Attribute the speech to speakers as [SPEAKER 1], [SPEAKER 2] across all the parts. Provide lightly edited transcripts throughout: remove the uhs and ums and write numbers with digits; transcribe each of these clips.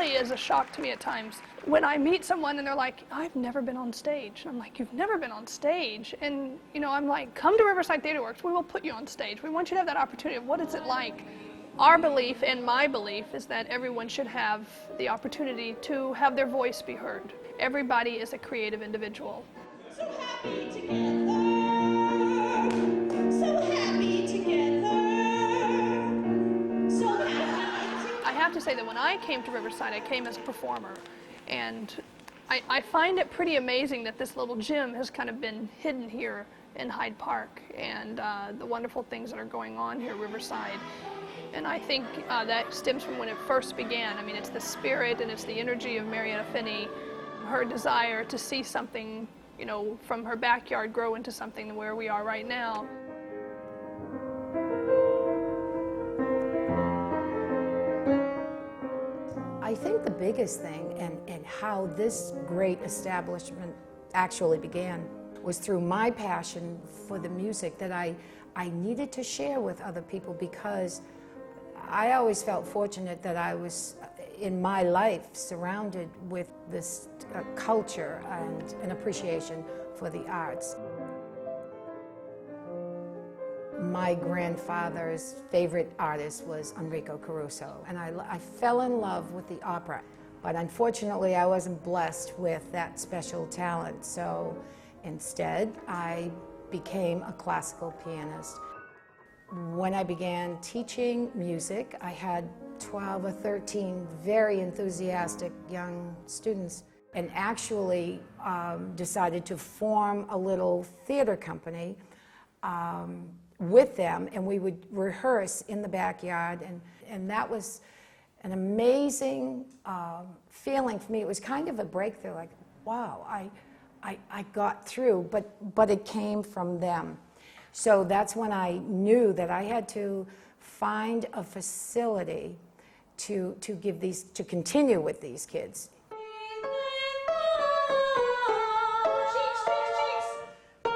[SPEAKER 1] really is a shock to me at times when I meet someone and they're like, I've never been on stage. And I'm like, you've never been on stage? And you know, I'm like, come to Riverside Theatre Works, we will put you on stage. We want you to have that opportunity of what is it like. Our belief and my belief is that everyone should have the opportunity to have their voice be heard. Everybody is a creative individual.
[SPEAKER 2] So happy together, so happy together, so happy.
[SPEAKER 1] I have to say that when I came to Riverside, I came as a performer, and I find it pretty amazing that this little gym has kind of been hidden here in Hyde Park, and the wonderful things that are going on here at Riverside. And I think that stems from when it first began. I mean, it's the spirit and it's the energy of Marietta Finney, her desire to see something, you know, from her backyard grow into something where we are right now.
[SPEAKER 3] I think the biggest thing and how this great establishment actually began was through my passion for the music that I needed to share with other people, because I always felt fortunate that I was, in my life, surrounded with this culture and an appreciation for the arts. My grandfather's favorite artist was Enrico Caruso, and I fell in love with the opera. But unfortunately, I wasn't blessed with that special talent, so instead, I became a classical pianist. When I began teaching music, I had 12 or 13 very enthusiastic young students, and actually decided to form a little theater company with them, and we would rehearse in the backyard, and that was an amazing feeling for me. It was kind of a breakthrough, like, wow, I got through, but it came from them. So that's when I knew that I had to find a facility to continue with these kids.
[SPEAKER 1] Very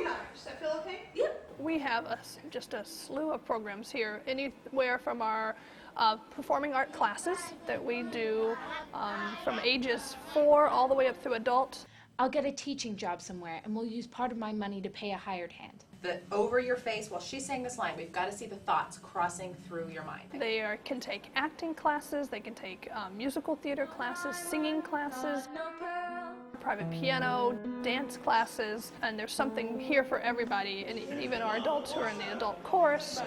[SPEAKER 1] nice. I feel okay? Yep. We have just a slew of programs here, anywhere from our performing art classes that we do from ages 4 all the way up through adults.
[SPEAKER 4] I'll get a teaching job somewhere, and we'll use part of my money to pay a hired hand.
[SPEAKER 5] Over your face, while she's saying this line, we've got to see the thoughts crossing through your mind.
[SPEAKER 1] They can take acting classes, they can take musical theater classes, singing classes, private piano, dance classes, and there's something here for everybody, and even our adults who are in the adult chorus.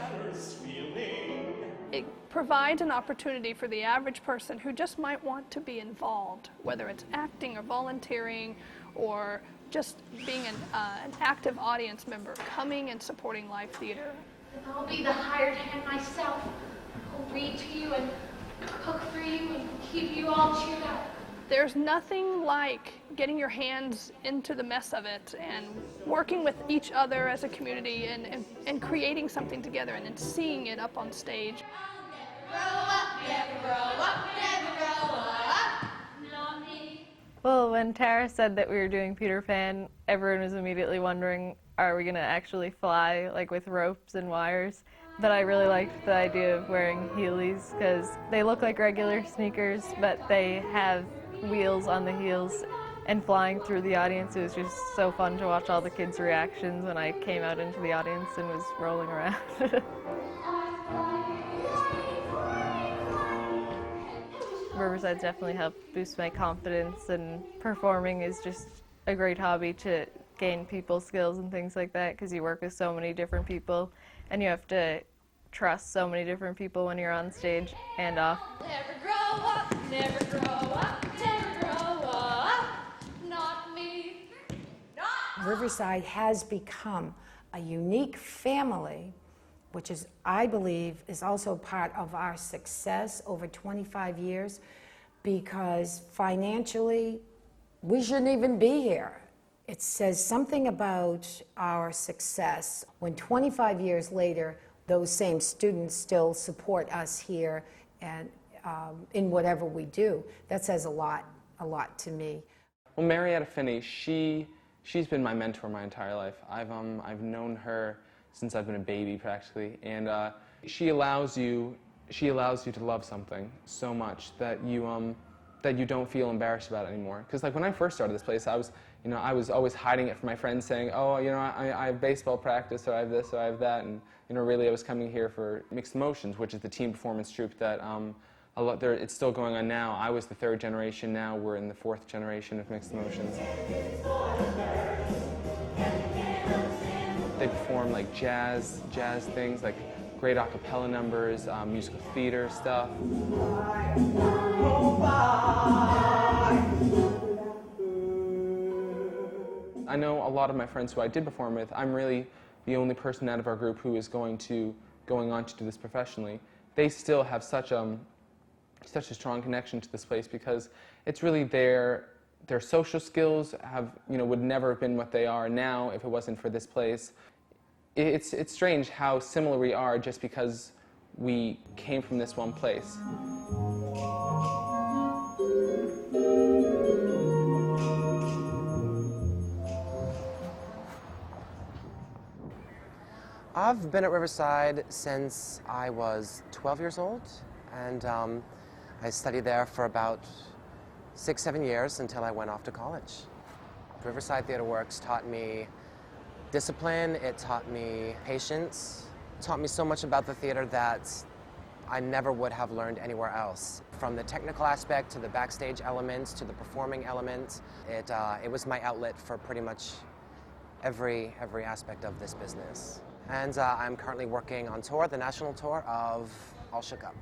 [SPEAKER 1] It provides an opportunity for the average person who just might want to be involved, whether it's acting or volunteering or just being an active audience member, coming and supporting live theater.
[SPEAKER 4] I'll be the hired hand myself. I'll read to you and cook for you and keep you all cheered up.
[SPEAKER 1] There's nothing like getting your hands into the mess of it and working with each other as a community and creating something together and then seeing it up on stage.
[SPEAKER 2] Never grow up, never grow up.
[SPEAKER 4] Not me.
[SPEAKER 6] Well, when Tara said that we were doing Peter Pan, everyone was immediately wondering, are we going to actually fly, like with ropes and wires? But I really liked the idea of wearing Heelys because they look like regular sneakers, but they have wheels on the heels, and flying through the audience. It was just so fun to watch all the kids' reactions when I came out into the audience and was rolling around. Riverside's definitely helped boost my confidence, and performing is just a great hobby to gain people skills and things like that, because you work with so many different people and you have to trust so many different people when you're on stage and off.
[SPEAKER 2] Never grow up, never grow up, never grow up. Not me.
[SPEAKER 3] Riverside has become a unique family, which is, I believe, is also part of our success over 25 years, because financially, we shouldn't even be here. It says something about our success when 25 years later, those same students still support us here and in whatever we do. That says a lot to me.
[SPEAKER 7] Well, Marietta Finney, she's been my mentor my entire life. I've known her since I've been a baby practically, and she allows you she allows you to love something so much that you don't feel embarrassed about it anymore. Because like when I first started this place, I was always hiding it from my friends, saying, oh, I have baseball practice, or I have this, or I have that, and really I was coming here for Mixed Emotions, which is the team performance troupe that it's still going on now. I was the 3rd generation. Now we're in the 4th generation of Mixed Emotions. They perform like jazz things, like great a cappella numbers, musical theater stuff. I know a lot of my friends who I did perform with, I'm really the only person out of our group who is going on to do this professionally. They still have such a strong connection to this place because it's really their social skills would never have been what they are now if it wasn't for this place. It's strange how similar we are just because we came from this one place.
[SPEAKER 8] I've been at Riverside since I was 12 years old, and I studied there for about 6-7 years until I went off to college. Riverside Theatre Works taught me discipline, it taught me patience, it taught me so much about the theater that I never would have learned anywhere else. From the technical aspect to the backstage elements to the performing elements, it was my outlet for pretty much every aspect of this business. And I'm currently working on tour, the national tour of All Shook Up.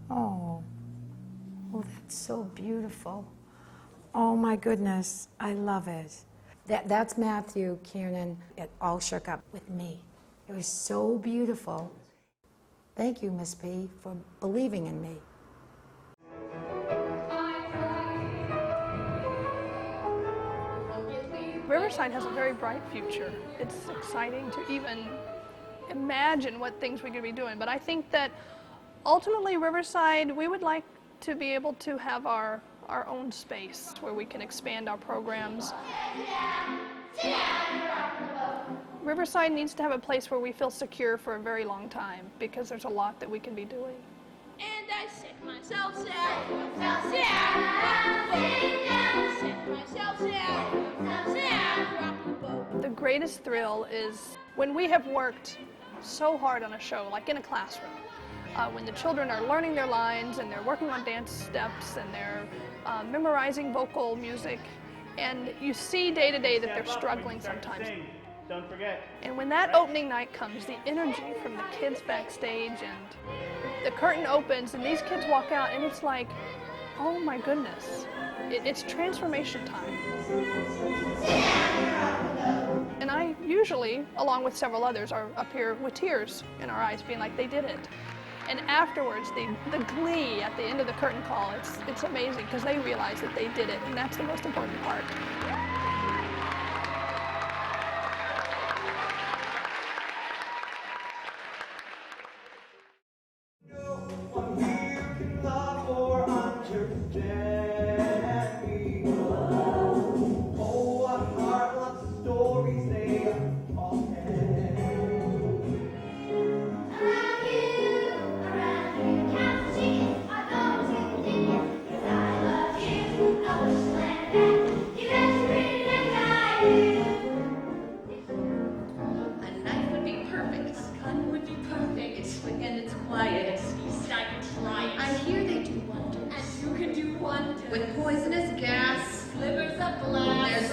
[SPEAKER 3] Oh, that's so beautiful. Oh my goodness, I love it. That's Matthew Kiernan at All Shook Up with me. It was so beautiful. Thank you, Miss P, for believing in me.
[SPEAKER 1] Riverside has a very bright future. It's exciting to even imagine what things we could be doing, but I think that ultimately Riverside, we would like to be able to have our own space where we can expand our programs. Riverside needs to have a place where we feel secure for a very long time because there's a lot that we can be doing.
[SPEAKER 2] And I sick myself sad, sick myself sad, rock the boat.
[SPEAKER 1] The greatest thrill is when we have worked so hard on a show, like in a classroom, when the children are learning their lines and they're working on dance steps and they're memorizing vocal music, and you see day to day that they're struggling sometimes.
[SPEAKER 9] Don't forget.
[SPEAKER 1] And when that opening night comes, the energy from the kids backstage and the curtain opens and these kids walk out and it's like, oh my goodness, it's transformation time. And I usually, along with several others, are up here with tears in our eyes being like, they did it. And afterwards, the glee at the end of the curtain call, it's amazing because they realize that they did it, and that's the most important part.
[SPEAKER 2] With poisonous gas, slivers of glass, there's